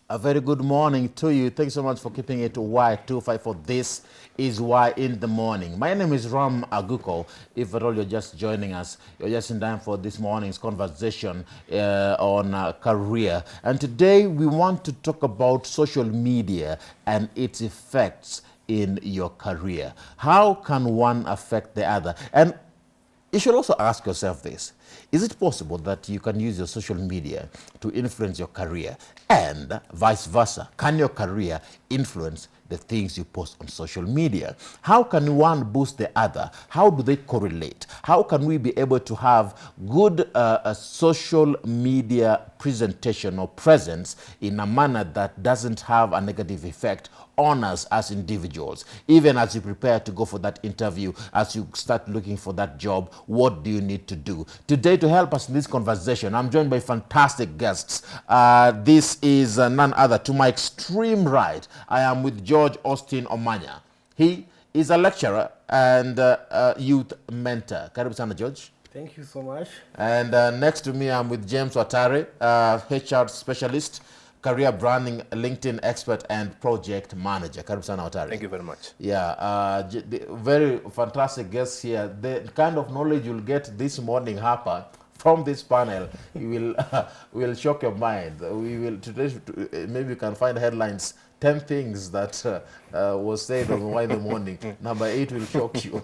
A very good morning to you. Thanks so much for keeping it to Y254. This is Y in the Morning. My name is Ram Aguko. If at all you're just joining us, you're just in time for this morning's conversation on career. And today we want to talk about social media and its effects in your career. How can one affect the other? And you should also ask yourself this. Is it possible that you can use your social media to influence your career and vice versa? Can your career influence the things you post on social media? How can one boost the other? How do they correlate? How can we be able to have good social media presentation or presence in a manner that doesn't have a negative effect on us as individuals? Even as you prepare to go for that interview, as you start looking for that job, what do you need to do? Today, to help us in this conversation, I'm joined by fantastic guests. This is none other. To my extreme right, I am with George Austin Omanya. He is a lecturer and youth mentor. Karibu sana, George. Thank you so much. And next to me, I'm with James Watari, HR specialist, career branding, LinkedIn expert, and project manager. Karibu sana, Watari. Thank you very much. Yeah, very fantastic guests here. The kind of knowledge you'll get this morning, Harper, from this panel, you will shock your mind. We will today, maybe you can find headlines. 10 things that was said on Why in the Morning. Number 8 will shock you.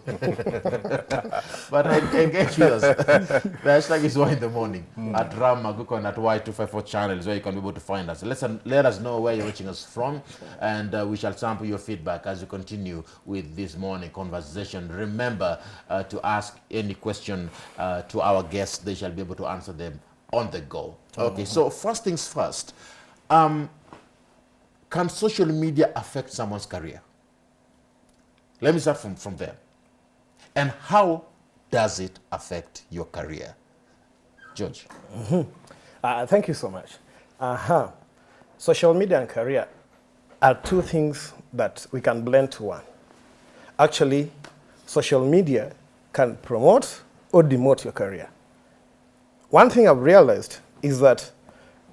But engage with us. The hashtag is Why in the Morning at Ram Maguko and at Y254 channels where you can be able to find us. Let us know where you're watching us from, and we shall sample your feedback as we continue with this morning conversation. Remember to ask any question to our guests. They shall be able to answer them on the go. Okay, so first things first. Can social media affect someone's career? Let me start from there. And how does it affect your career? George. Thank you so much. Social media and career are two things that we can blend to one. Actually, social media can promote or demote your career. One thing I've realized is that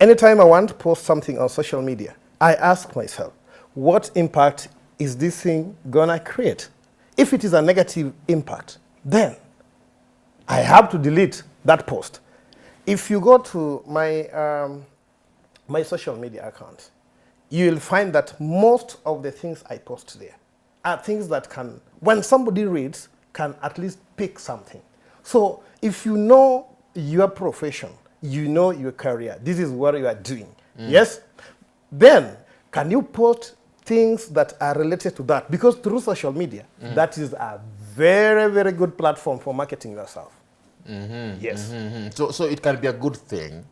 anytime I want to post something on social media, I ask myself, what impact is this thing gonna create? If it is a negative impact, then I have to delete that post. If you go to my, my social media account, you'll find that most of the things I post there are things that can, when somebody reads, can at least pick something. So if you know your profession, you know your career, this is what you are doing, yes? Then, can you post things that are related to that? Because through social media, that is a very, very good platform for marketing yourself. Yes. So it can be a good thing.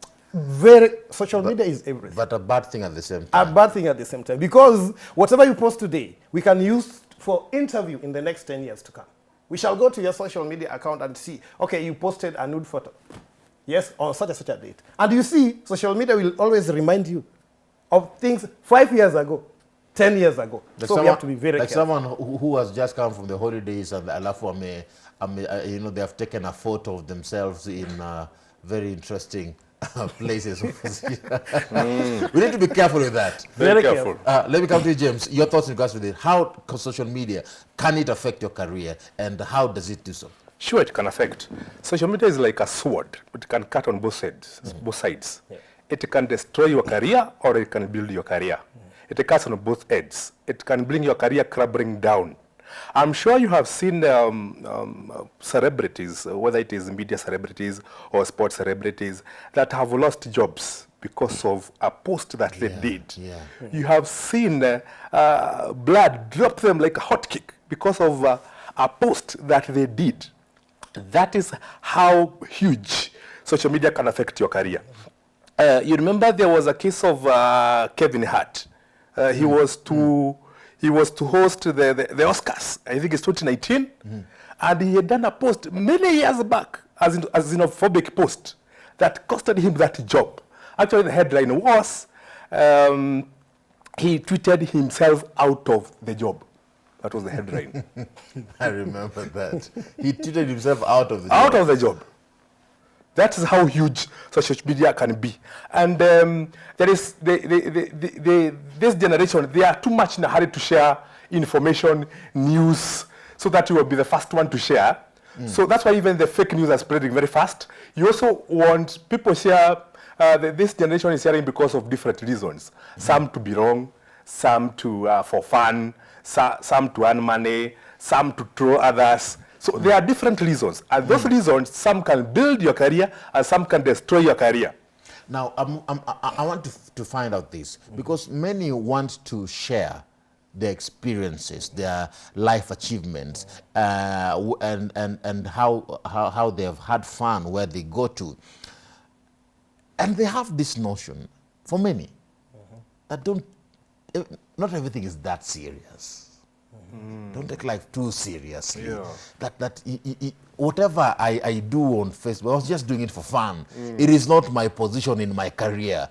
Social media is everything. But a bad thing at the same time. A bad thing at the same time. Because whatever you post today, we can use for interview in the next 10 years to come. We shall go to your social media account and see, okay, you posted a nude photo. Yes, on such and such a date. And you see, social media will always remind you of things 5 years ago, 10 years ago. Like so we have to be very careful. Like someone who has just come from the holidays and you know, they have taken a photo of themselves in very interesting places. We need to be careful with that. Very careful. Let me come to you, James. Your thoughts in regards to this. How social media, can it affect your career, and how does it do so? Sure, it can affect. Social media is like a sword. It can cut on both sides. Both sides. Yeah. It can destroy your career or it can build your career. It cuts on both ends. It can bring your career crumbling down. I'm sure you have seen celebrities, whether it is media celebrities or sports celebrities, that have lost jobs because of a post that they did. Yeah. You have seen blood drop them like a hot kick because of a post that they did. That is how huge social media can affect your career. You remember there was a case of Kevin Hart. He was to host the Oscars. I think it's 2019, and he had done a post many years back, as xenophobic post that costed him that job. Actually, the headline was he tweeted himself out of the job. That was the headline. I remember that. He tweeted himself out of the job. Out of the job. That is how huge social media can be. And there is this generation, they are too much in a hurry to share information, news, so that you will be the first one to share. So that's why even the fake news are spreading very fast. You also want people share, this generation is sharing because of different reasons. Some to be wrong, some to for fun, some to earn money, some to troll others. So there are different reasons. And those reasons, some can build your career and some can destroy your career. Now, I want to find out this, because many want to share their experiences, their life achievements, and how they have had fun where they go to. And they have this notion, for many, that not everything is that serious. Don't take life too seriously. Yeah. That whatever I do on Facebook, I was just doing it for fun. It is not my position in my career.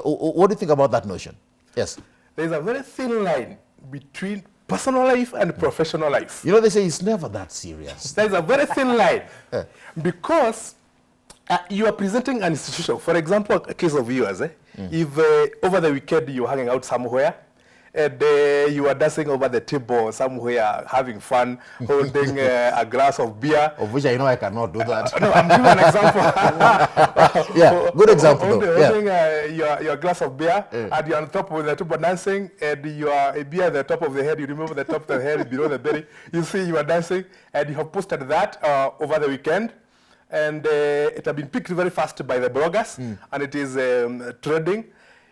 What do you think about that notion? Yes. There's a very thin line between personal life and professional life. You know, they say it's never that serious. There's a very thin line because you are presenting an institution. For example, a case of yours, if over the weekend you're hanging out somewhere, and you are dancing over the table somewhere, having fun, holding a glass of beer. Of which I know I cannot do that. No, I'm giving an example. Yeah, good example though. Holding your glass of beer, and you're on top of the table dancing, and you are a beer at the top of the head, you remove the top of the head below the belly. You see you are dancing, and you have posted that over the weekend. And it has been picked very fast by the bloggers, and it is trending.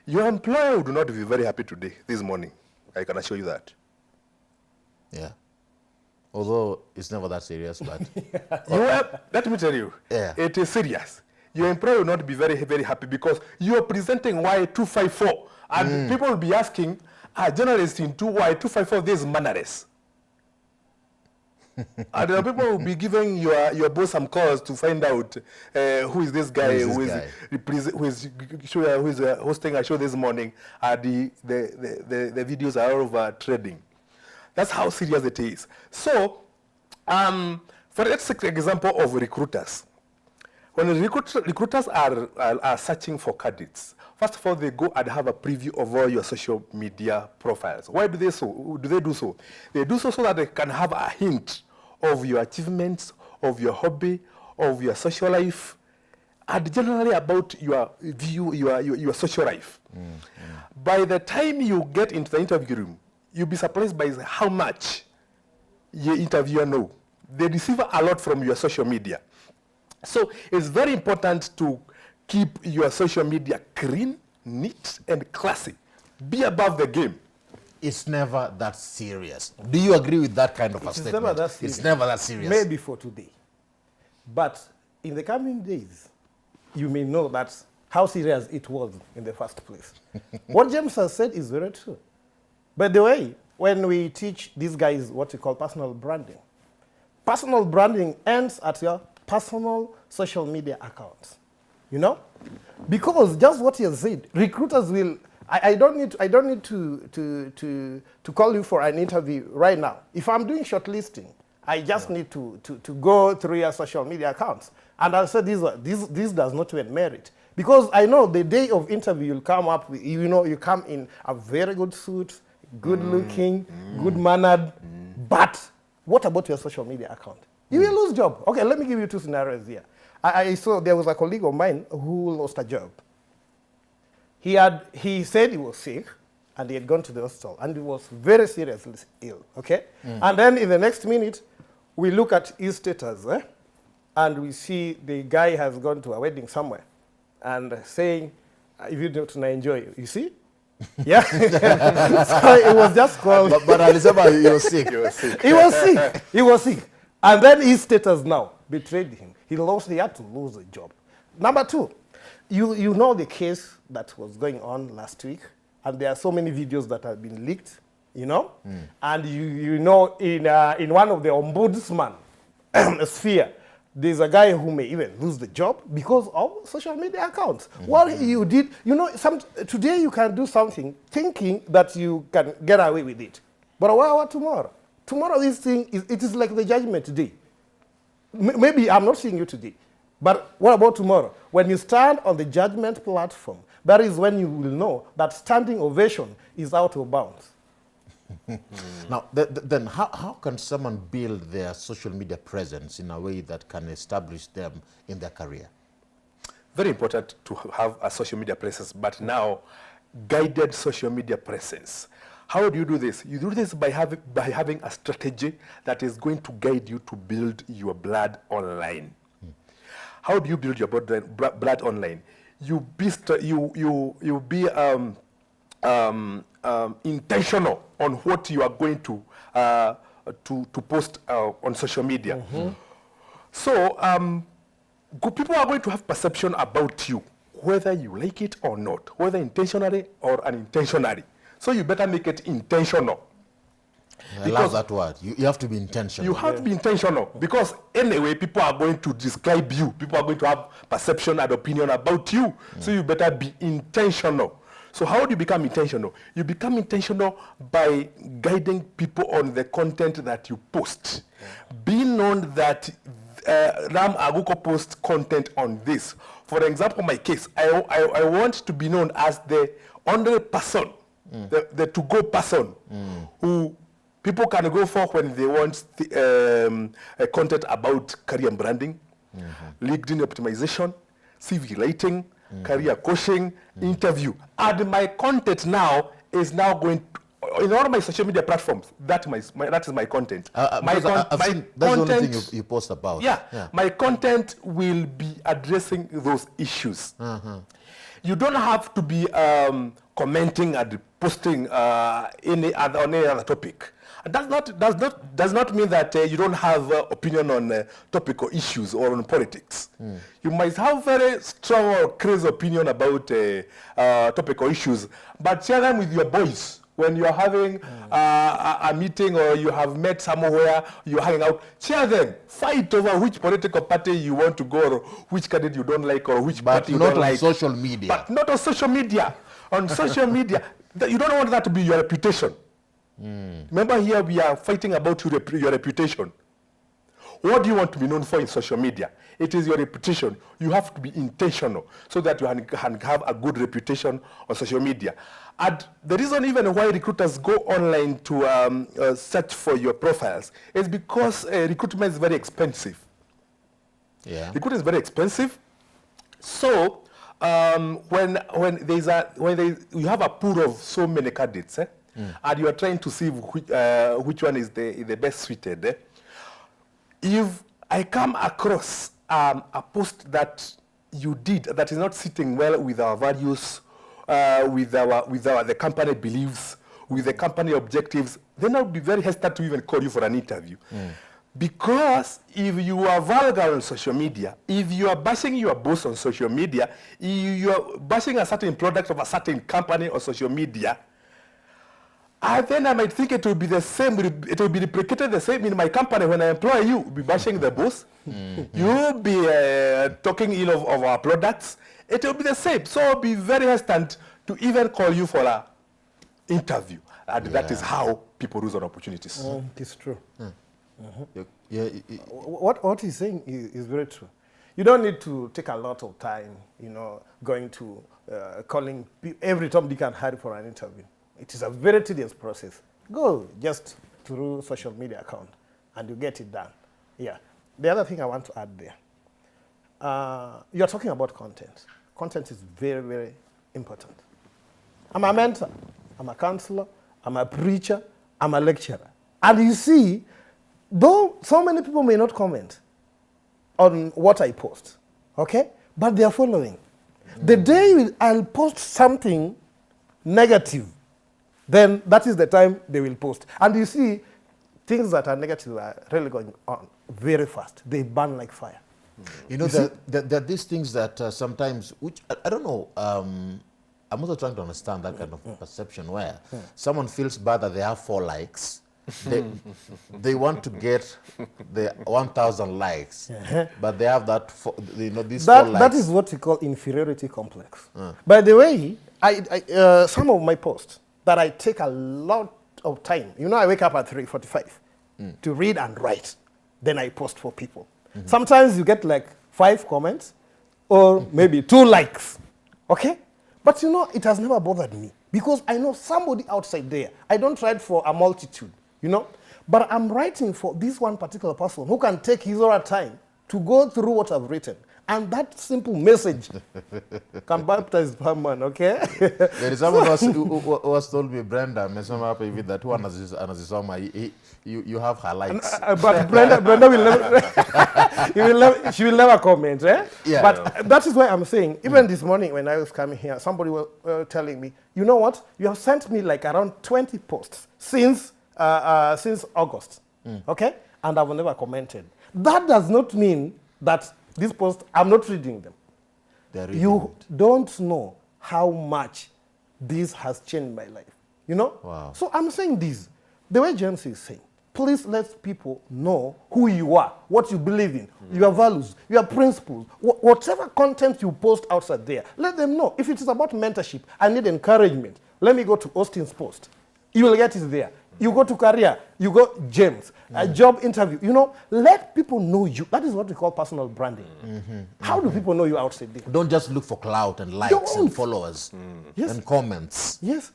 Your employer would not be very happy today, this morning. I can assure you that. Yeah. Although it's never that serious, but let me tell you, Yeah. it is serious. Your employer will not be very, very happy because you are presenting Y254, and people will be asking, journalists in Y254, this is mannerless. And people will be giving your boss some calls to find out who is this guy who is hosting a show this morning. The videos are all over trading. That's how serious it is. So, let's take the example of recruiters. When recruiters are searching for candidates, first of all, they go and have a preview of all your social media profiles. Why do they do so? They do so that they can have a hint of your achievements, of your hobby, of your social life, and generally about your view, your social life. By the time you get into the interview room, you'll be surprised by how much your interviewer know. They receive a lot from your social media. So it's very important to keep your social media clean, neat, and classy. Be above the game. it's never that serious. Do you agree with that kind of a statement? Never that serious. It's never that serious. Maybe for today. But in the coming days, you may know that how serious it was in the first place. What James has said is very true. By the way, when we teach these guys what we call personal branding ends at your personal social media accounts. You know? Because just what you said, recruiters will, I don't need to call you for an interview right now. If I'm doing shortlisting, I just need to go through your social media accounts. And I'll say this does not even merit. Because I know the day of interview you'll come up with, you come in a very good suit, good looking, good mannered, but what about your social media account? You will lose job. Okay, let me give you two scenarios here. I saw there was a colleague of mine who lost a job. He said he was sick and he had gone to the hospital and he was very seriously ill, okay? And then in the next minute, we look at his status, and we see the guy has gone to a wedding somewhere and saying, if you don't enjoy, you see? Yeah. So it was just called. But Alisaba, he was sick. He was sick. And then his status now betrayed him. He had to lose the job. Number two, you know the case that was going on last week, and there are so many videos that have been leaked, you know? And you know in one of the ombudsman sphere, there's a guy who may even lose the job because of social media accounts. What you did, today you can do something thinking that you can get away with it. But what tomorrow? Tomorrow this thing, it is like the judgment day. Maybe I'm not seeing you today. But what about tomorrow? When you stand on the judgment platform, that is when you will know that standing ovation is out of bounds. Now, then how can someone build their social media presence in a way that can establish them in their career? Very important to have a social media presence, but now guided social media presence. How do you do this? You do this by having a strategy that is going to guide you to build your blood online. How do you build your blood online? You be intentional on what you are going to post on social media. So people are going to have perception about you, whether you like it or not, whether intentionally or unintentionally. So you better make it intentional. I love that word. You have to be intentional. You have to be intentional, because anyway, people are going to describe you. People are going to have perception and opinion about you. So you better be intentional. So how do you become intentional? You become intentional by guiding people on the content that you post. Be known that Ram Aguko posts content on this. For example, my case, I want to be known as the only person, the to-go person who people can go for when they want content about career and branding, LinkedIn optimization, CV writing, career coaching, interview. And my content now is now going to, in all my social media platforms, that is my content. That's the only thing you post about. Yeah, my content will be addressing those issues. You don't have to be commenting and posting on any other topic. Does not mean that you don't have opinion on topical issues or on politics. You might have very strong or crazy opinion about topical issues, but share them with your boys. When you're having a meeting or you have met somewhere, you're hanging out, share them. Fight over which political party you want to go, or which candidate you don't like, or which party you don't like. But not on social media. But not on social media. On social media, you don't want that to be your reputation. Remember, here we are fighting about your reputation. What do you want to be known for in social media? It is your reputation. You have to be intentional so that you can have a good reputation on social media. And the reason even why recruiters go online to search for your profiles is because recruitment is very expensive. Yeah. Recruitment is very expensive. So when you have a pool of so many candidates, and you are trying to see which one is the best suited. If I come across a post that you did that is not sitting well with our values, with the company beliefs, with the company objectives, then I'll be very hesitant to even call you for an interview. Because if you are vulgar on social media, if you are bashing your boss on social media, if you are bashing a certain product of a certain company on social media, then I might think it will be the same, it will be replicated the same in my company. When I employ you, you'll be bashing the boss. You'll be talking ill of our products. It will be the same. So I'll be very hesitant to even call you for an interview. And that is how people lose on opportunities. It's true. What he's saying is very true. You don't need to take a lot of time, going to calling every time you can hire for an interview. It is a very tedious process. Go just through social media account and you get it done. Yeah. The other thing I want to add there, you're talking about content. Content is very, very important. I'm a mentor, I'm a counselor, I'm a preacher, I'm a lecturer. And you see, though so many people may not comment on what I post, okay? But they are following. The day I'll post something negative, then that is the time they will post. And you see, things that are negative are really going on very fast. They burn like fire. There are these things that sometimes, which I don't know, I'm also trying to understand that kind of perception where someone feels bad that they have 4 likes. They want to get the 1,000 likes, but they have these 4 likes. That is what we call inferiority complex. By the way, some of my posts that I take a lot of time. I wake up at 3:45 to read and write. Then I post for people. Sometimes you get like 5 comments or maybe 2 likes. Okay? But you know, it has never bothered me because I know somebody outside there. I don't write for a multitude, you know? But I'm writing for this one particular person who can take his or her time to go through what I've written. And that simple message can baptize per man, okay? There is someone who has told me, Brenda, that who anazisoma, you have her likes. But Brenda will never, she will never comment, eh? Yeah. But that is why I'm saying, even this morning when I was coming here, somebody was telling me, you know what? You have sent me like around 20 posts since August, okay? And I've never commented. That does not mean that these posts, I'm not reading them. You don't know how much this has changed my life, you know? Wow. So I'm saying this, the way James is saying, please let people know who you are, what you believe in, your values, your principles, whatever content you post outside there, let them know. If it is about mentorship, I need encouragement. Let me go to Austin's post. You will get it there. You go to career, you go James, a job interview. You know, let people know you. That is what we call personal branding. How do people know you outside there? Don't just look for clout and likes and followers Yes. and comments. Yes.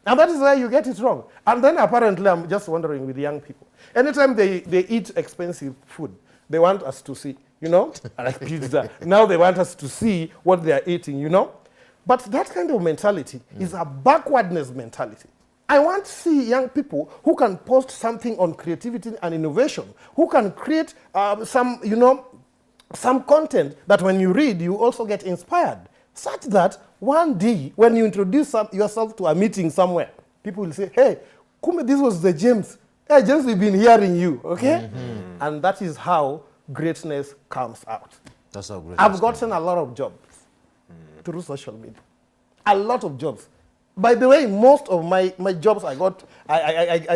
And that is why you get it wrong. And then apparently, I'm just wondering with young people. Anytime they eat expensive food, they want us to see, you know, like pizza. Now they want us to see what they are eating, you know. But that kind of mentality is a backwardness mentality. I want to see young people who can post something on creativity and innovation, who can create some content that when you read, you also get inspired, such that one day when you introduce yourself to a meeting somewhere, people will say, hey, Kume, this was the James. Hey, James, we've been hearing you, okay? And that is how greatness comes out. That's how great. I've gotten a lot of jobs through social media. A lot of jobs. By the way, most of my jobs I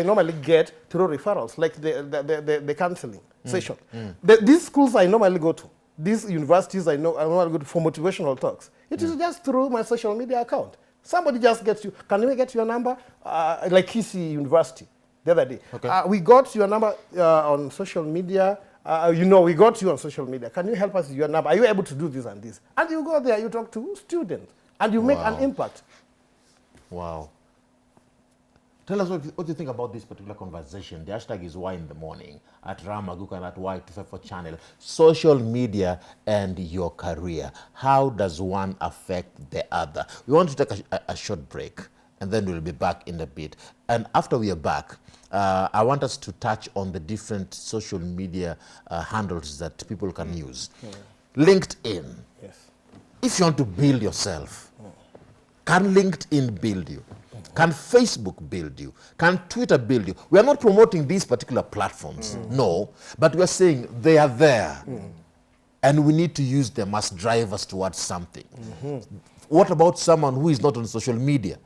normally get through referrals, like the counseling session. These schools I normally go to, these universities I normally go to for motivational talks. It is just through my social media account. Somebody just gets you. Can we get your number? Like Kisi University the other day. Okay. We got your number on social media. We got you on social media. Can you help us with your number? Are you able to do this and this? And you go there, you talk to students, and you make an impact. Wow. Tell us what you think about this particular conversation. The hashtag is Why in the Morning at Ram Aguko and at Y254 channel. Social media and your career. How does one affect the other? We want to take a short break and then we'll be back in a bit. And after we are back, I want us to touch on the different social media handles that people can use. LinkedIn. Yes. If you want to build yourself, can LinkedIn build you? Can Facebook build you? Can Twitter build you? We are not promoting these particular platforms, no, but we are saying they are there. And we need to use them as drivers towards something. What about someone who is not on social media?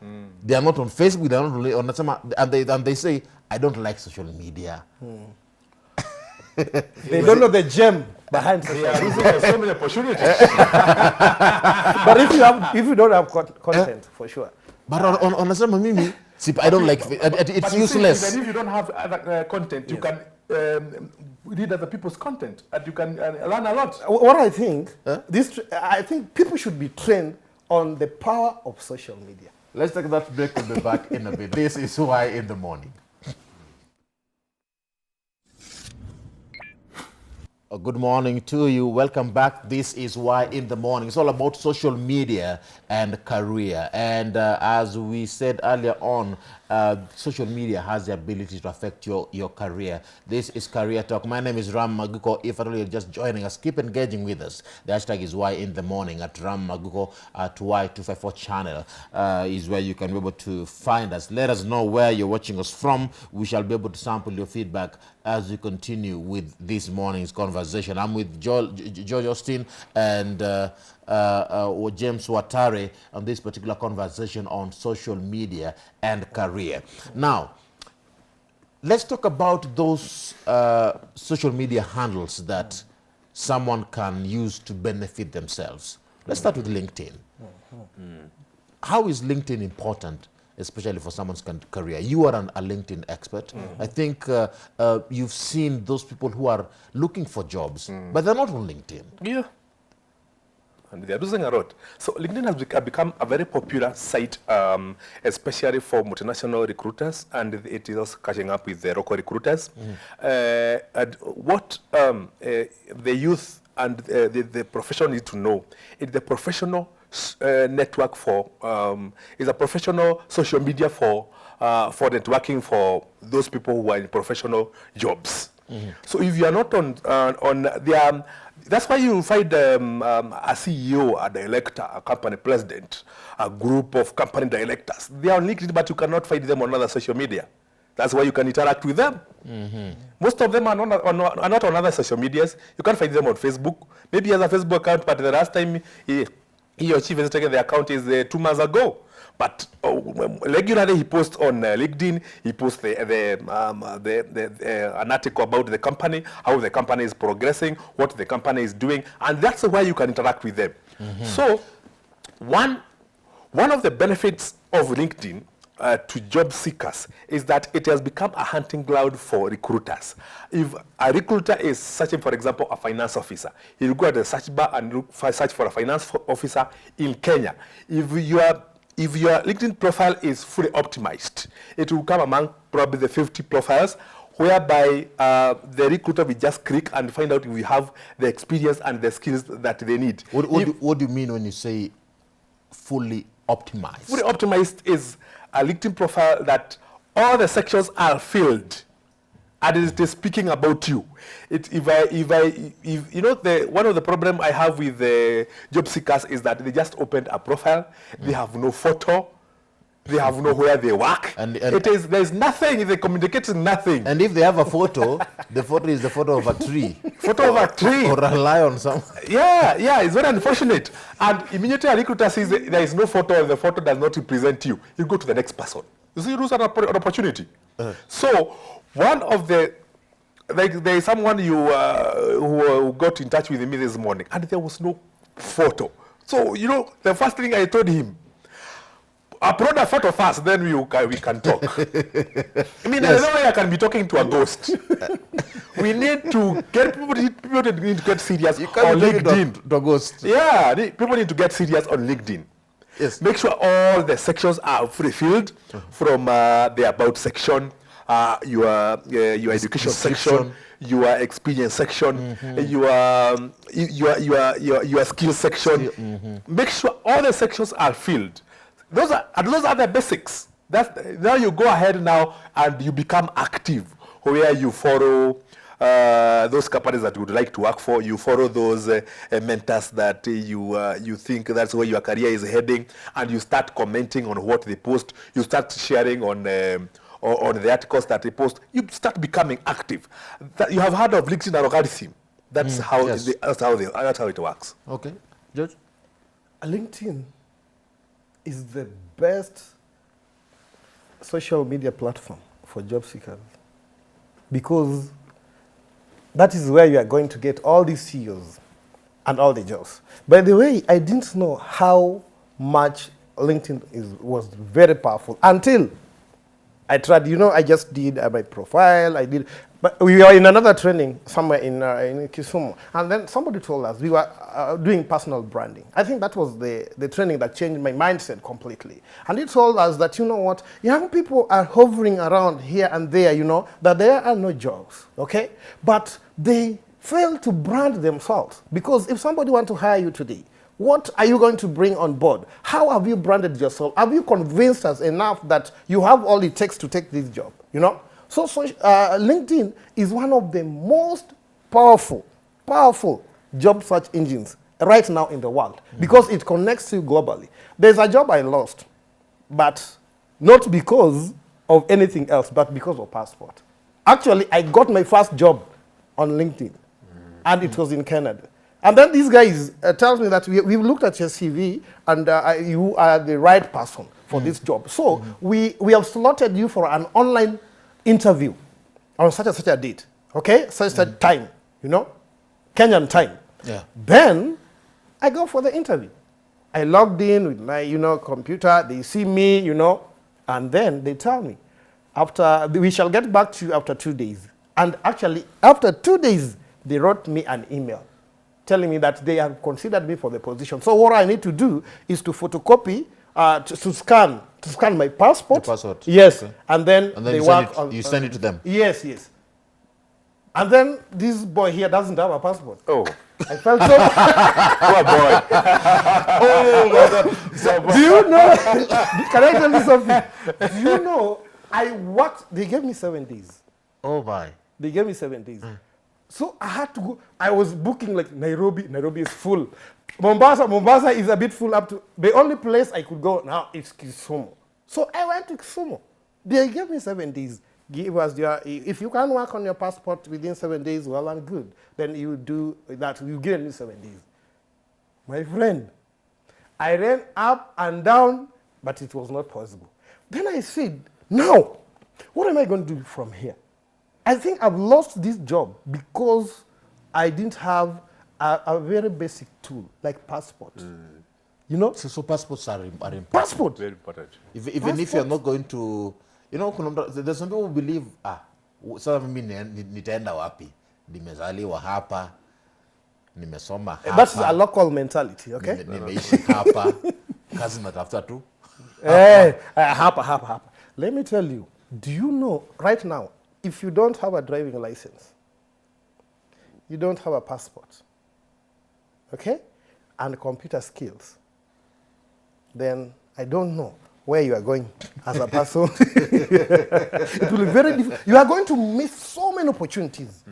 They are not on Facebook, they are not on and they say, I don't like social media. They don't know the gem behind social media. Losing so many opportunities. But if you don't have content, for sure. But on some mimi, I don't like it. It's But you see, useless. even if you don't have other content, you can read other people's content, and you can learn a lot. What I think, I think people should be trained on the power of social media. Let's take that break. We'll be back in a bit. This is Why in the Morning. Good morning to you. Welcome back. This is Why in the Morning. It's all about social media and career. And as we said earlier on, social media has the ability to affect your career. This is Career Talk. My name is Ram Maguko. If at all you're just joining us, keep engaging with us. The hashtag is Why in the Morning at Ram Maguko at Y254 channel is where you can be able to find us. Let us know where you're watching us from. We shall be able to sample your feedback as we continue with this morning's conversation. I'm with George Austin and James Watare on this particular conversation on social media and career. Now, let's talk about those social media handles that someone can use to benefit themselves. Let's start with LinkedIn. How is LinkedIn important, especially for someone's career? You are a LinkedIn expert. I think you've seen those people who are looking for jobs, but they're not on LinkedIn. Yeah. and they are losing a lot. So LinkedIn has become a very popular site, especially for multinational recruiters, and it is also catching up with the local recruiters. And what the youth and the professional need to know is the professional network for, is a professional social media for networking for those people who are in professional jobs. So if you are not on the, that's why you find a CEO, a director, a company president, a group of company directors. They are on LinkedIn, but you cannot find them on other social media. That's why you can interact with them. Most of them are not on other social medias. You can't find them on Facebook. Maybe he has a Facebook account, but the last time he or she visited the account is 2 months ago. But regularly he posts on LinkedIn. He posts an article about the company, how the company is progressing, what the company is doing, and that's where you can interact with them. So one of the benefits of LinkedIn to job seekers is that it has become a hunting ground for recruiters. If a recruiter is searching, for example, a finance officer, he'll go at the search bar and search for a finance officer in Kenya. If your LinkedIn profile is fully optimized, it will come among probably the 50 profiles, whereby the recruiter will just click and find out if we have the experience and the skills that they need. What do you mean when you say fully optimized? Fully optimized is a LinkedIn profile that all the sections are filled, and it is speaking about you. If you know, one of the problem I have with the job seekers is that they just opened a profile, they have no photo, they have no where they work. And there's nothing, they communicate nothing. And if they have a photo, the photo is the photo of a tree. Photo of a tree. Or a lion somewhere. Yeah, it's very unfortunate. And immediately a recruiter sees there is no photo and the photo does not represent you, you go to the next person. You see, you lose an opportunity. So one of the, like, there is someone who got in touch with me this morning, and there was no photo. So, you know, the first thing I told him, upload a photo first, then we can talk. I mean, there's no way I can be talking to a ghost. We need to get people need to get serious You can't on LinkedIn. To a ghost. Yeah, people need to get serious on LinkedIn. Yes. Make sure all the sections are fully filled from the about section, your education section, your experience section, your skill section. Make sure all the sections are filled. Those are the basics. Now you go ahead now and you become active, where you follow those companies that you would like to work for. You follow those mentors that you think that's where your career is heading, and you start commenting on what they post. You start sharing on the articles that they post. You start becoming active. You have heard of LinkedIn algorithm. That's how it works. Okay, George. LinkedIn is the best social media platform for job seekers, because that is where you are going to get all these CEOs and all the jobs. By the way, I didn't know how much LinkedIn was very powerful until I tried. You know, I just did my profile. But we were in another training somewhere in Kisumu, and then somebody told us we were doing personal branding. I think that was the training that changed my mindset completely. And it told us that, you know what, young people are hovering around here and there, you know, that there are no jobs, okay? But they fail to brand themselves, because if somebody wants to hire you today, what are you going to bring on board? How have you branded yourself? Have you convinced us enough that you have all it takes to take this job, you know? So LinkedIn is one of the most powerful job search engines right now in the world, because it connects you globally. There's a job I lost, but not because of anything else, but because of passport. Actually, I got my first job on LinkedIn, and it was in Canada. And then these guys tells me that we've looked at your CV, and you are the right person for this job. So we have slotted you for an online interview on such and such a date, okay? Such a time, you know, Kenyan time. Yeah. Then I go for the interview. I logged in with my, you know, computer. They see me, you know, and then they tell me, we shall get back to you after 2 days. And actually, after 2 days, they wrote me an email telling me that they have considered me for the position. So what I need to do is to photocopy, to scan my passport. The passport. Yes, Okay. and then And then they you work send it, on. you send it to them. Yes, yes. And then this boy here doesn't have a passport. Oh, I felt so. poor boy. Do you know? Can I tell you something? Do you know? I worked. They gave me 7 days. Oh my. They gave me 7 days. So I had to go. I was booking like Nairobi. Nairobi is full. Mombasa is a bit full up to. The only place I could go now is Kisumu. So I went to Kisumu. They gave me 7 days. Give us your, if you can work on your passport within 7 days, well and good. Then you do that. You give me 7 days. My friend, I ran up and down, but it was not possible. Then I said, now, what am I going to do from here? I think I've lost this job because I didn't have a very basic tool like passport. You know? So passports are important. Passport. Very important. Even if you're not going to, you know, there's some people who believe, sasa mimi nitaenda wapi? Nimezaliwa hapa, nimesoma hapa. That's a local mentality, okay? Nimeishi hapa, kazi natafuta tu. Hapa. Let me tell you, do you know right now, if you don't have a driving license, you don't have a passport, okay, and computer skills, then I don't know where you are going as a person. It will be very difficult. You are going to miss so many opportunities.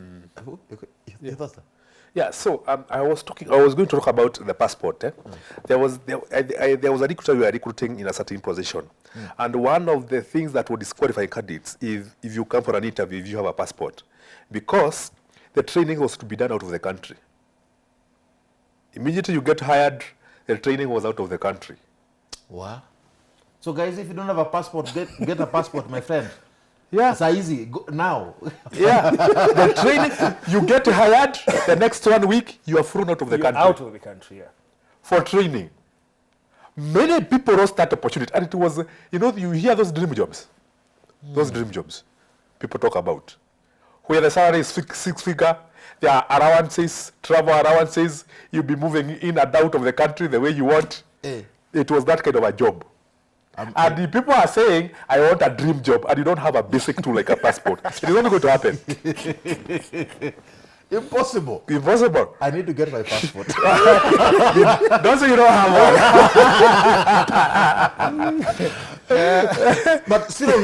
Yeah, so I was going to talk about the passport. There was a recruiter you are recruiting in a certain position. And one of the things that would disqualify candidates is if you come for an interview, if you have a passport. Because the training was to be done out of the country. Immediately you get hired, the training was out of the country. Wow. So guys, if you don't have a passport, get a passport, my friend. Yeah. It's easy. Go, now. Yeah. The training, you get hired, the next 1 week, you are thrown out of the You're country. out of the country, yeah. For training. Many people lost that opportunity. And it was, you know, you hear those dream jobs. Those dream jobs people talk about. Where the salary is six figure, there are allowances, travel allowances, you'll be moving in and out of the country the way you want. It was that kind of a job. And the people are saying, I want a dream job, and you don't have a basic tool like a passport. It is not going to happen. Impossible. Impossible. I need to get my passport. Don't say you don't have one. But still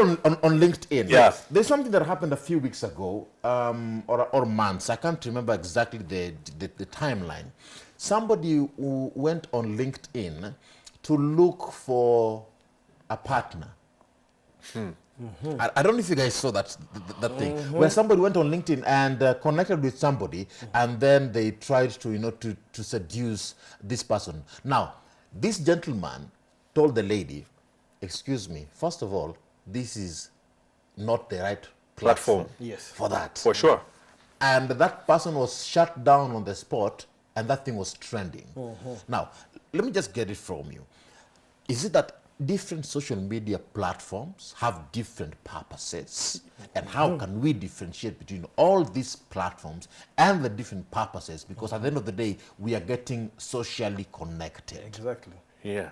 on LinkedIn. Yeah. There's something that happened a few weeks ago, or months. I can't remember exactly the timeline. Somebody who went on LinkedIn to look for a partner. I don't know if you guys saw that thing, where somebody went on LinkedIn and connected with somebody, and then they tried to to seduce this person. Now, this gentleman told the lady, "Excuse me, first of all, this is not the right platform for that." For sure. And that person was shut down on the spot, and that thing was trending. Now, let me just get it from you. Is it that different social media platforms have different purposes? And how can we differentiate between all these platforms and the different purposes? Because at the end of the day, we are getting socially connected. Exactly. Yeah.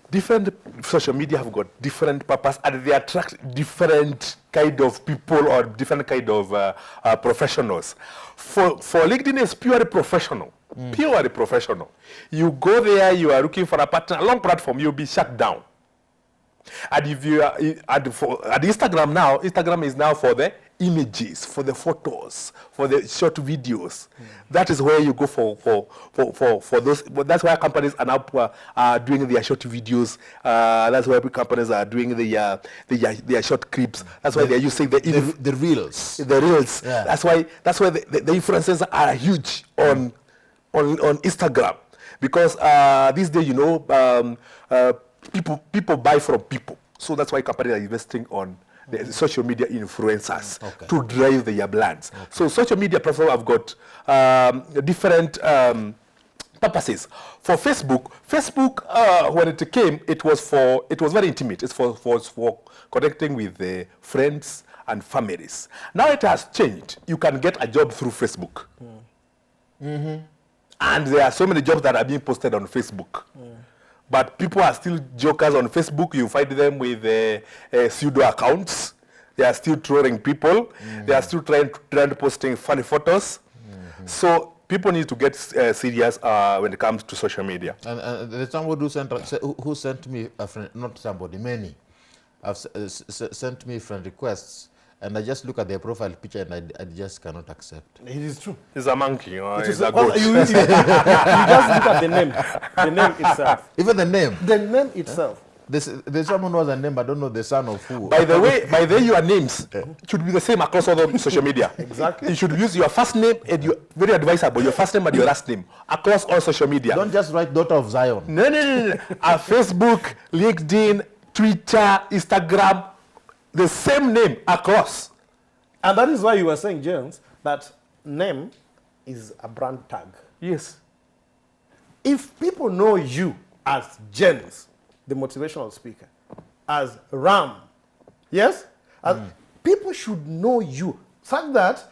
Different social media have got different purpose, and they attract different kind of people or different kind of professionals. For LinkedIn is purely professional. Purely professional. You go there, you are looking for a partner, a long platform, you'll be shut down. And if you are at Instagram now, Instagram is now for the images, for the photos, for the short videos. That is where you go for those. That's why companies are now doing their short videos. That's why companies are doing their short clips. That's why they're using the reels. The reels. Yeah. That's why the influencers are huge on Instagram, because these days, people buy from people. So that's why companies are investing on the social media influencers to drive their brands. So social media platforms have got different purposes. For Facebook, when it came, it was very intimate. It was for connecting with friends and families. Now it has changed. You can get a job through Facebook. And there are so many jobs that are being posted on Facebook. But people are still jokers on Facebook. You find them with pseudo accounts. They are still trolling people. They are still trying posting funny photos. So people need to get serious when it comes to social media. And there's somebody who sent me a friend, not somebody, many, have sent me friend requests, and I just look at their profile picture and I just cannot accept. It is true. It's a monkey, or It it's is a goat. you just look at the name itself. Even the name. The name itself. There's someone who has a name, I don't know the son of who. By the way, your names should be the same across all the social media. Exactly. You should use your first name and your very advisable, your first name and your last name across all social media. Don't just write daughter of Zion. No. Facebook, LinkedIn, Twitter, Instagram, the same name across. And that is why you were saying, James, that name is a brand tag. Yes. If people know you as James, the motivational speaker, as Ram, yes? As people should know you such that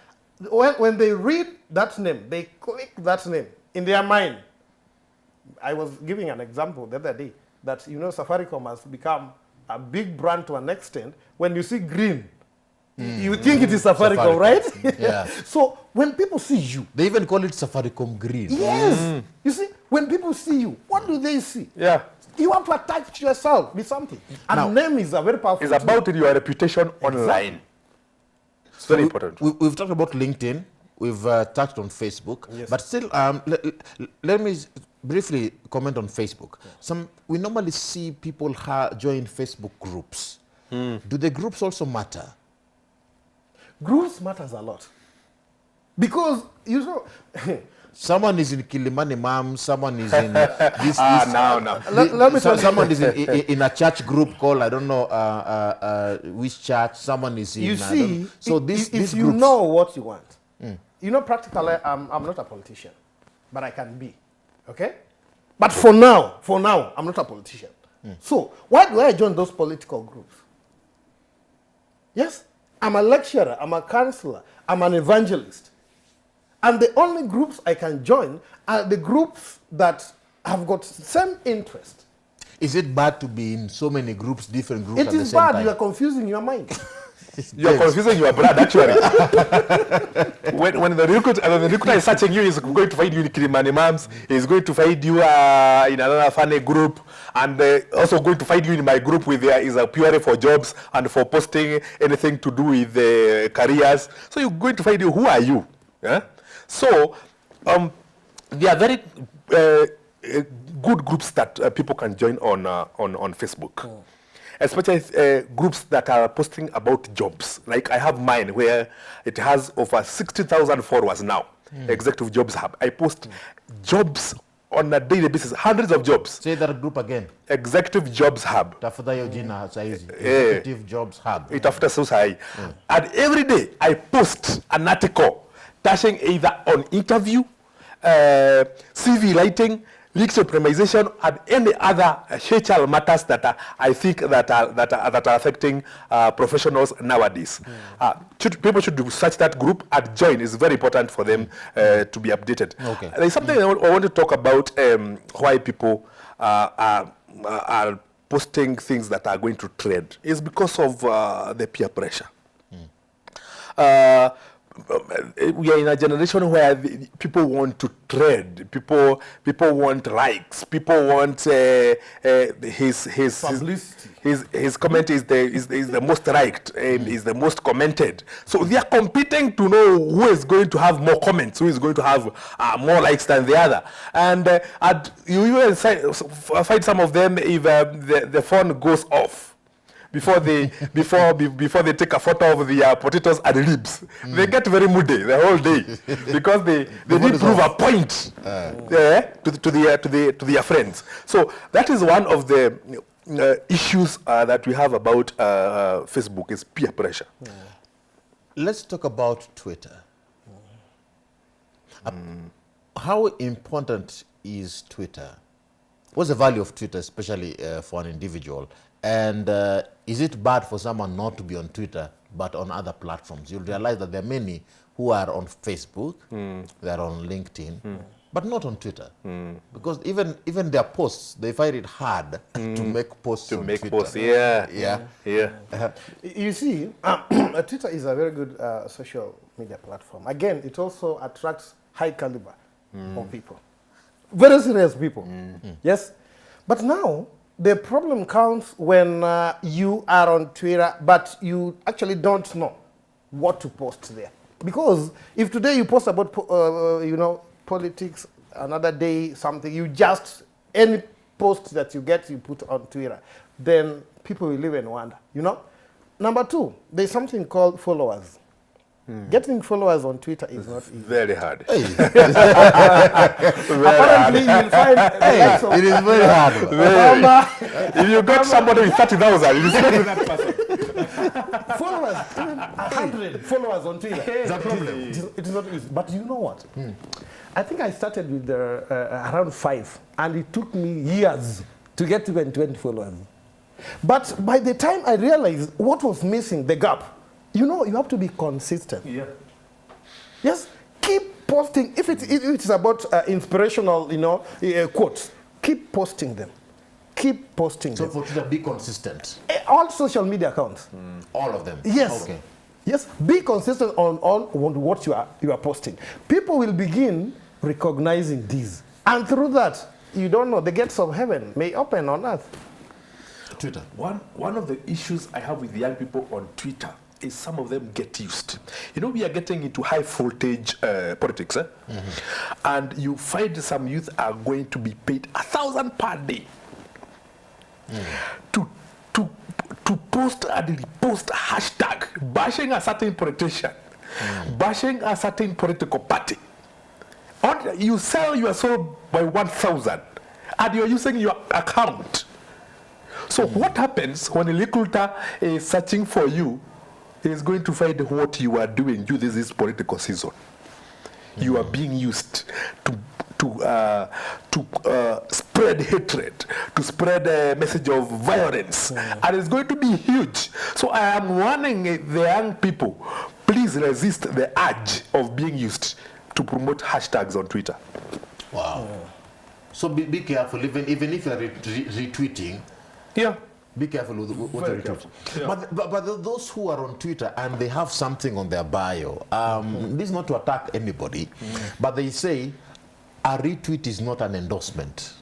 when they read that name, they click that name in their mind. I was giving an example the other day that, Safaricom has become a big brand to an extent. When you see green, you think it is Safaricom, right? Yeah. So when people see you, They even call it Safaricom Green. yes, you see, when people see you, what do they see? Yeah. You want to attach yourself with something. And Now- name is a very powerful It's about your reputation online. Exactly. It's very important. We've talked about LinkedIn. We've touched on Facebook. Yes. But still, let me briefly comment on Facebook. We normally see people join Facebook groups. Do the groups also matter? Groups matters a lot. Because, Someone is in Kilimani Mam, someone is in this. Now. Let me tell you. Someone is in a church group called, I don't know which church. Someone is in. You I see, don't- so if these you groups, know what you want, practically, I'm not a politician, but I can be, okay? But for now, I'm not a politician. So why do I join those political groups? Yes, I'm a lecturer, I'm a counselor, I'm an evangelist. And the only groups I can join are the groups that have got same interest. Is it bad to be in so many groups, different groups It at the is same bad, time? you are confusing your mind. You're confusing your brand, actually. when the recruiter is searching you, he's going to find you in Kilimani Mams, he's going to find you in another funny group, and also going to find you in my group with is a purely for jobs and for posting anything to do with careers. So you're going to find you, who are you? Yeah? So there are very good groups that people can join on Facebook. Especially groups that are posting about jobs. Like I have mine where it has over 60,000 followers now. Executive Jobs Hub. I post jobs on a daily basis, hundreds of jobs. Say that group again. Executive Jobs Hub. Tafuta hiyo jina saizi. Executive Jobs Hub. Itafuta sasa. And every day I post an article touching either on interview, CV writing, leaks optimization, and any other HR matters that I think that are affecting professionals nowadays. People should search that group and join. It's very important for them to be updated. Okay. There's something I want to talk about why people are posting things that are going to trend. It's because of the peer pressure. We are in a generation where people want to trade. People want likes. People want his Publicity. His comment is the most liked and is the most commented. So they are competing to know who is going to have more comments, who is going to have more likes than the other. And you even find some of them if the phone goes off. Before they take a photo of the potatoes and ribs, they get very moody the whole day because they need to prove a point to their friends. So that is one of the issues that we have about Facebook is peer pressure. Let's talk about Twitter. How important is Twitter? What's the value of Twitter, especially for an individual? And is it bad for someone not to be on Twitter but on other platforms. You'll realize that there are many who are on Facebook, they are on LinkedIn, but not on Twitter. Because even their posts, they find it hard to make posts on Twitter. You see, Twitter is a very good social media platform. Again, it also attracts high caliber of people. Very serious people. Yes? But now, the problem comes when you are on Twitter, but you actually don't know what to post there. Because if today you post about, politics, another day something, any post that you get, you put on Twitter, then people will live and wonder, Number two, there's something called followers. Getting followers on Twitter is not easy. Very hard. Apparently, you'll find it is very hard. If you got somebody with 30,000, you speak to that person. Followers, even 100 followers on Twitter. It's a problem. It is not easy. But you know what? I think I started with around 5, and it took me years to get even 20 followers. But by the time I realized what was missing, the gap, you have to be consistent. Yeah. Yes, keep posting. If it's about inspirational, quotes, keep posting them. Keep posting them. So for Twitter, be consistent. All social media accounts. All of them? Yes. Okay. Yes, be consistent on what you are posting. People will begin recognizing these. And through that, you don't know, the gates of heaven may open on earth. Twitter. One of the issues I have with the young people on Twitter is some of them get used. We are getting into high voltage politics, and you find some youth are going to be paid 1,000 per day to post and repost a hashtag bashing a certain politician, bashing a certain political party. You sell your soul by 1,000, and you're using your account. So what happens when a recruiter is searching for you? He is going to find what you are doing due to this political season. You are being used to spread hatred, to spread a message of violence, and it's going to be huge. So I am warning the young people, please resist the urge of being used to promote hashtags on Twitter. Wow. So be careful, even if you're retweeting. Yeah. Be careful with what you retweet. Yeah. But those who are on Twitter and they have something on their bio, this is not to attack anybody, but they say a retweet is not an endorsement.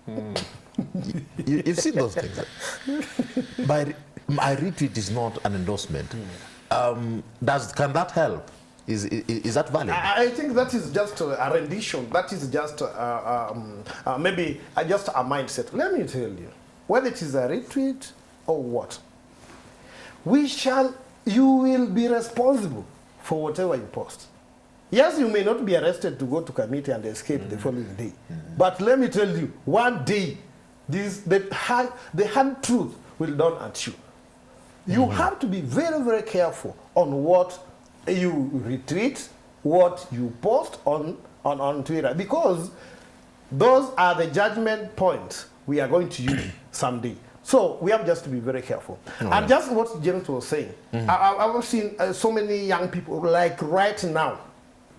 You've seen those things. My retweet is not an endorsement. Can that help? Is that valid? I think that is just a rendition. That is just maybe just a mindset. Let me tell you. Whether it is a retweet or what, you will be responsible for whatever you post. Yes, you may not be arrested to go to committee and escape the following day. But let me tell you, one day, the hard truth will dawn at you. You have to be very, very careful on what you retweet, what you post on Twitter, because those are the judgment points we are going to use someday. So we have just to be very careful. And just what James was saying, I've seen so many young people, like right now,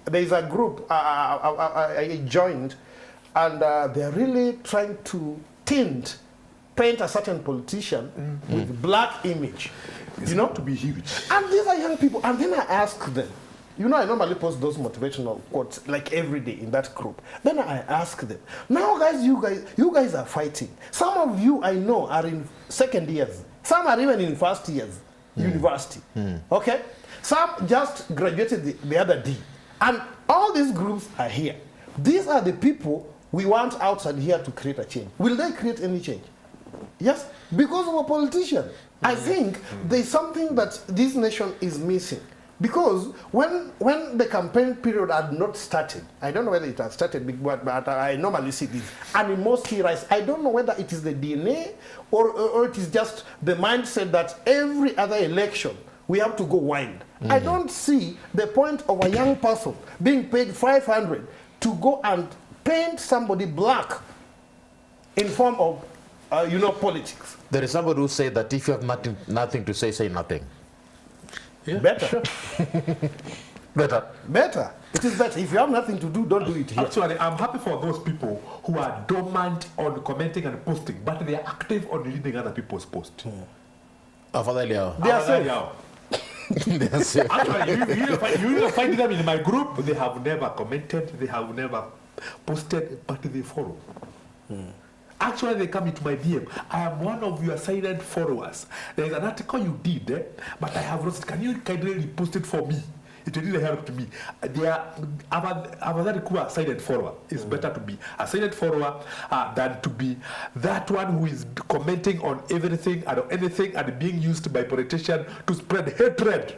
there's a group I joined, and they're really trying to paint a certain politician with black image. To be huge. And these are young people. And then I ask them, I normally post those motivational quotes like every day in that group. Then I ask them, now guys, you guys are fighting. Some of you I know are in second years. Some are even in first years, university. Okay? Some just graduated the other day. And all these groups are here. These are the people we want outside here to create a change. Will they create any change? Yes, because of a politician. I think there's something that this nation is missing. Because when the campaign period had not started, I don't know whether it has started, but I normally see this animosity rise. I don't know whether it is the DNA or it is just the mindset that every other election we have to go wild. I don't see the point of a young person being paid 500 to go and paint somebody black in form of politics. There is somebody who said that if you have nothing to say, say nothing. Yeah, better. sure. Better. It is better. If you have nothing to do, don't do it here. Actually, I'm happy for those people who are dormant on commenting and posting, but they are active on reading other people's posts. Afadhali hao. They are safe. They are safe. Actually, you will find them in my group. They have never commented, they have never posted, but they follow. Actually, they come into my DM. I am one of your silent followers. There is an article you did, but I have lost. Can you kindly repost it for me? It really helped me. They are a silent follower. It's better to be a silent follower than to be that one who is commenting on everything and anything and being used by politicians to spread hatred.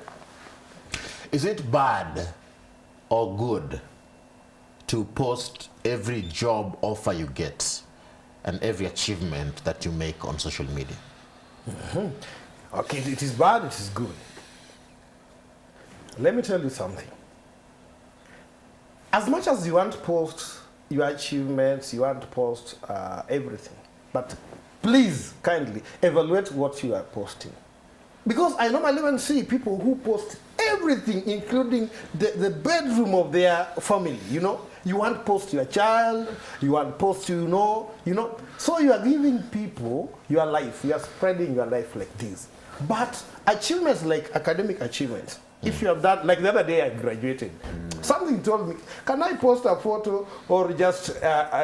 Is it bad or good to post every job offer you get and every achievement that you make on social media? Okay, it is bad, it is good. Let me tell you something. As much as you want to post your achievements, you want to post everything, but please kindly evaluate what you are posting. Because I normally even see people who post everything, including the bedroom of their family, you know. You want to post your child, you want to post, you know. So you are giving people your life, you are spreading your life like this. But achievements like academic achievements, if you have done, like the other day I graduated, something told me, can I post a photo or just,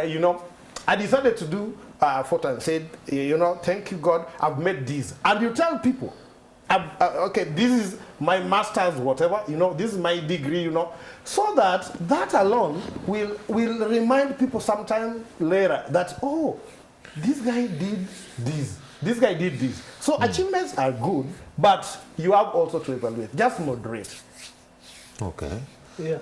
you know, I decided to do a photo and said, you know, thank you God, I've made this. And you tell people, okay, this is my master's, whatever, you know, this is my degree, you know, so that alone will remind people sometime later that, oh, this guy did this. This guy did this. So achievements are good, but you have also to evaluate. Just moderate. Okay. Yeah.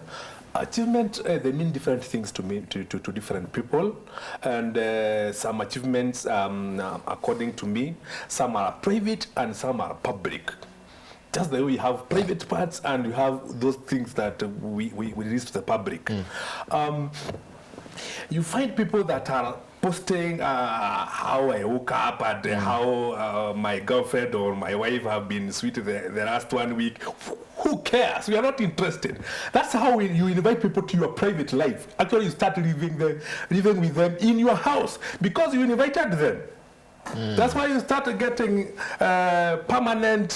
Achievement, they mean different things to me, to different people. And some achievements, according to me, some are private and some are public. Just the way you have private parts and you have those things that we release to the public. You find people that are posting how I woke up and how my girlfriend or my wife have been sweet the last 1 week. Who cares? We are not interested. That's how you invite people to your private life. Actually, you start living with them in your house because you invited them. That's why you start getting permanent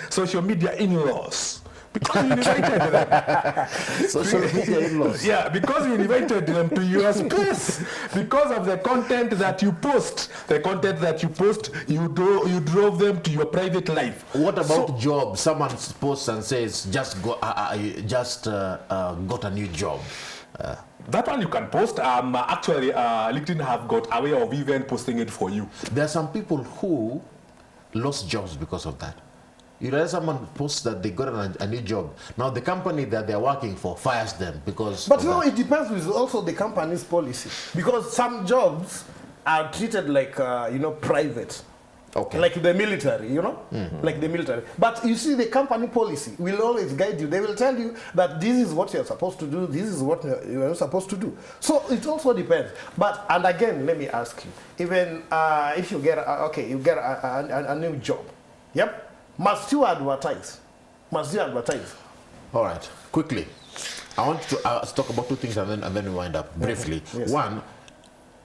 social media in-laws. Because you invited them. Social media in-laws. Yeah, because you invited them to your space. Because of the content that you post. The content that you post, you drove them to your private life. What about jobs? Someone posts and says, just got a new job. That one you can post. Actually, LinkedIn have got a way of even posting it for you. There are some people who lost jobs because of that. You know, someone posts that they got a new job. Now the company that they're working for fires them because. But no, it depends with also the company's policy. Because some jobs are treated like, you know, private. Okay. Like the military, you know? Like the military. But you see, the company policy will always guide you. They will tell you that this is what you're supposed to do, this is what you're supposed to do. So it also depends. But, and again, let me ask you, even if you get, you get a new job, yep, must you advertise? Must you advertise? All right, quickly. I want to talk about two things and then we wind up briefly. Yes. One,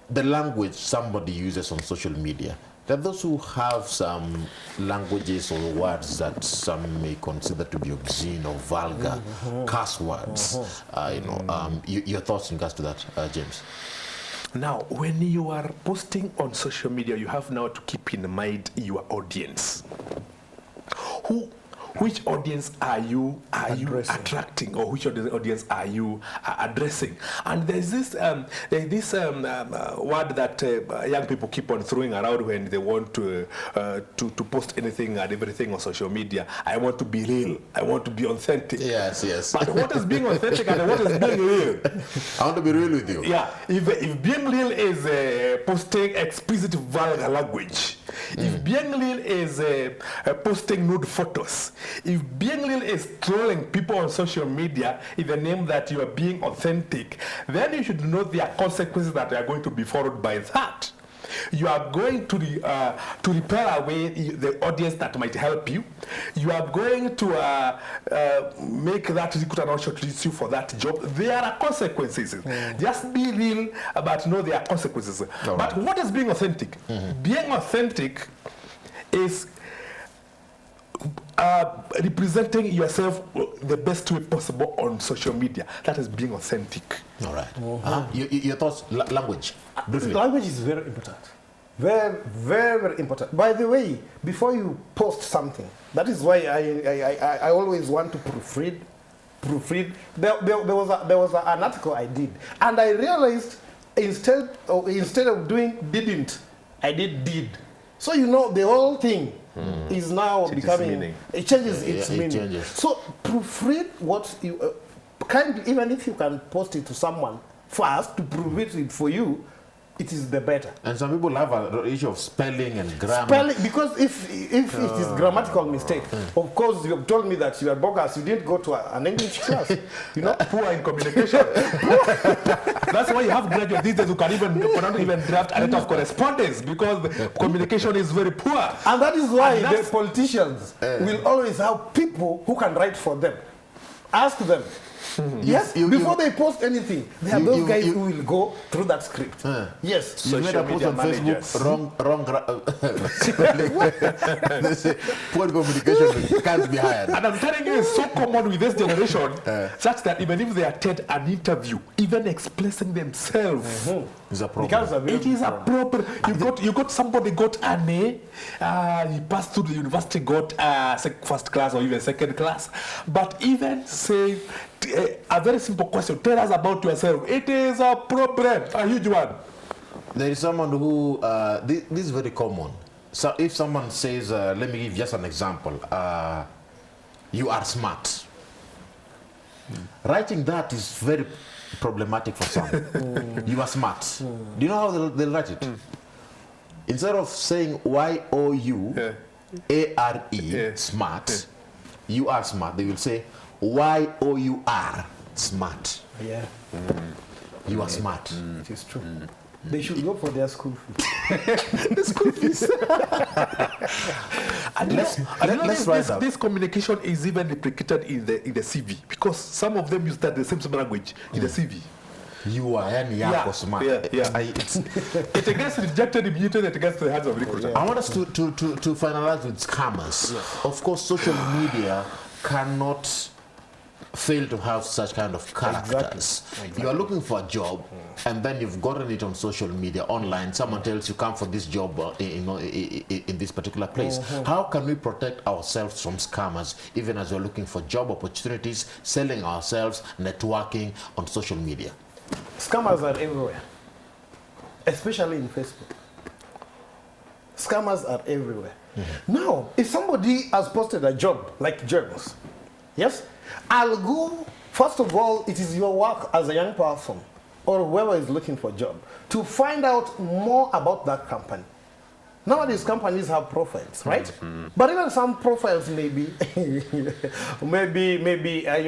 the language somebody uses on social media. There are those who have some languages or words that some may consider to be obscene or vulgar, curse words. You know, your thoughts in regards to that, James? Now, when you are posting on social media, you have now to keep in mind your audience. Which audience are you attracting, or which audience are you addressing? And there's this word that young people keep on throwing around when they want to post anything and everything on social media. I want to be real. I want to be authentic. Yes, yes. But what is being authentic and what is being real? I want to be real with you. Yeah. If being real is posting explicit vulgar language, if being real is posting nude photos, if being real is trolling people on social media in the name that you are being authentic, then you should know there are consequences that are going to be followed by that. You are going to repel away the audience that might help you. You are going to make that recruiter not shortlist you for that job. There are consequences. Just be real about know there are consequences. But what is being authentic? Being authentic is representing yourself the best way possible on social media. That is being authentic. All right. Your thoughts, language, briefly. Language is very important. Very, very, very important. By the way, before you post something, that is why I always want to proofread. There was an article I did, and I realized instead of doing didn't, I did. So you know the whole thing is now becoming, it changes its meaning. Changes. So proofread what you even if you can post it to someone first to proofread it for you, it is the better. And some people have an issue of spelling and grammar. Spelling, because if it is grammatical mistake, of course you have told me that you are bogus, you didn't go to an English class, you know. Poor in communication. That's why you have graduates these days who cannot even draft a letter of correspondence because the communication is very poor. And that is why the politicians will always have people who can write for them. Ask them. Yes, before they post anything, there are those guys who will go through that script. Yes. You made a post on Facebook, wrong they say poor communication can't be hired. And I'm telling you, it's so common with this generation, such that even if they attend an interview, even expressing themselves is a problem. It is a problem. You got somebody got an A, he passed through the university, got first class or even second class, but even say a very simple question, tell us about yourself, it is a problem, a huge one. There is someone who, this is very common. So if someone says, let me give just an example, you are smart. Writing that is very problematic for some. You are smart. Do you know how they'll write it? Instead of saying Y-O-U-A-R-E, smart, you are smart, they will say Y-O-U-R, smart. Yeah. You are smart. It is true. They should go for their school fees. The school fees. And this communication is even replicated in the CV because some of them use that the same language in the CV. You are smart. It gets rejected immediately, it gets to the hands of recruiters. I want us to finalize with scammers. Yes. Of course, social media cannot fail to have such kind of characters. Exactly. You are looking for a job, and then you've gotten it on social media, online. Someone tells you, come for this job in this particular place. How can we protect ourselves from scammers, even as we're looking for job opportunities, selling ourselves, networking on social media? Scammers are everywhere, especially in Facebook. Scammers are everywhere. Now, if somebody has posted a job, like James, yes, I'll go, first of all, it is your work as a young person or whoever is looking for a job to find out more about that company. Nowadays, companies have profiles, right? But even some profiles may be, you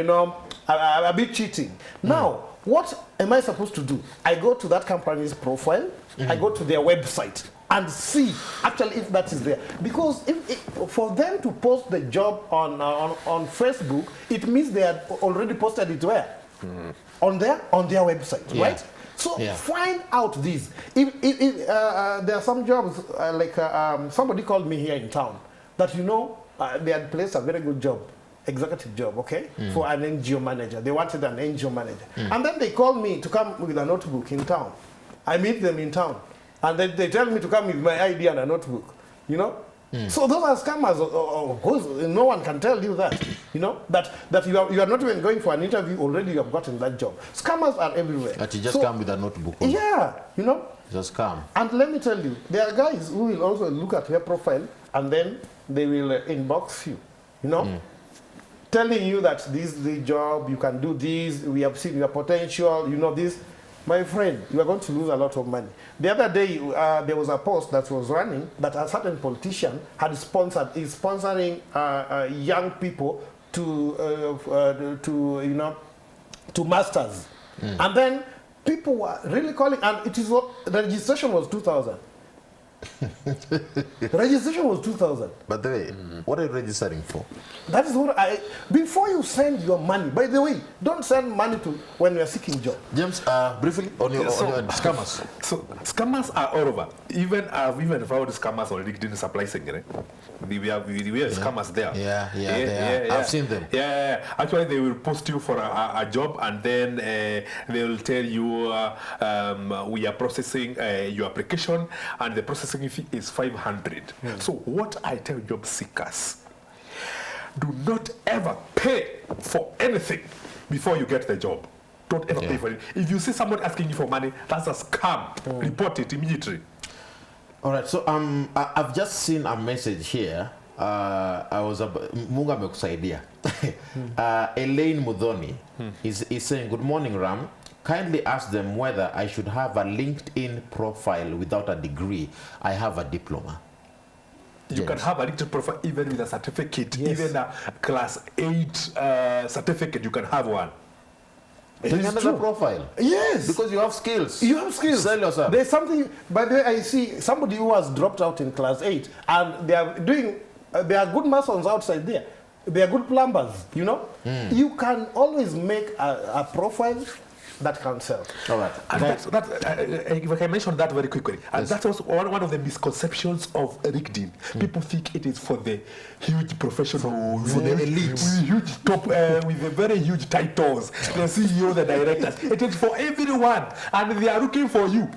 know, a bit cheating. Now, what am I supposed to do? I go to that company's profile, I go to their website and see actually if that is there. Because for them to post the job on Facebook, it means they had already posted it where? On their website, right? So find out these. If there are some jobs, like somebody called me here in town, that you know, they had placed a very good job, executive job, okay, for an NGO manager. They wanted an NGO manager. And then they called me to come with a notebook in town. I meet them in town. And then they tell me to come with my ID and a notebook, you know? So those are scammers. Of course, no one can tell you that, you know, that you are not even going for an interview, already you have gotten that job. Scammers are everywhere. But you just come with a notebook. Yeah, you know. Just come. And let me tell you, there are guys who will also look at your profile and then they will inbox you, you know, telling you that this is the job, you can do this, we have seen your potential, you know this. My friend, you are going to lose a lot of money. The other day, there was a post that was running that a certain politician had is sponsoring young people to you know, to masters. And then people were really calling, and it is the registration was 2,000. Registration was 2,000. By the way, what are you registering for? That is what before you send your money, by the way, don't send money to when you're seeking job. James, briefly on your scammers. So scammers are all over. I've even found scammers on LinkedIn supply chain. We have scammers there. Yeah, I've seen them. Yeah. Actually, they will post you for a job, and then they will tell you we are processing your application, and the processing fee is 500. So what I tell job seekers, do not ever pay for anything before you get the job. Don't ever pay for it. If you see someone asking you for money, that's a scam. Report it immediately. All right, so I've just seen a message here. Mungu amekusaidia. Elaine Mudhoni is saying, good morning, Ram. Kindly ask them whether I should have a LinkedIn profile without a degree. I have a diploma. You can have a LinkedIn profile even with a certificate, Yes. even a class 8 certificate, you can have one. It Bring is another true. profile. Yes. Because you have skills. You have skills. Sell yourself. There's something, by the way, I see somebody who has dropped out in class 8 and they are doing, they are good masons outside there. They are good plumbers, you know? You can always make a profile that can sell. All right. And if I can mention that very quickly, and that's also one of the misconceptions of LinkedIn. People think it is for the huge professional, for the elite, with huge top, with the very huge titles, the CEO, the directors. It is for everyone, and they are looking for you.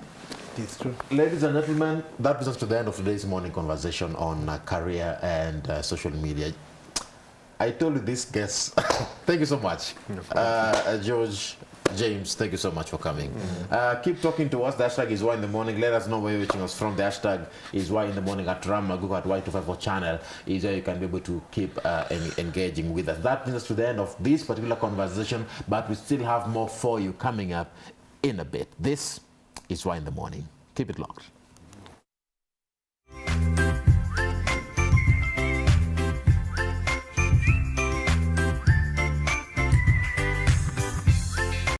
It's true. Ladies and gentlemen, that brings us to the end of today's morning conversation on career and social media. I told you this guest. Thank you so much. George, James, thank you so much for coming. Keep talking to us. The hashtag is Why in the Morning. Let us know where you're reaching us from. The hashtag is Why in the Morning at Ram Aguko at Y254 channel is where you can be able to keep engaging with us. That brings us to the end of this particular conversation, but we still have more for you coming up in a bit. This is Why in the Morning. Keep it locked.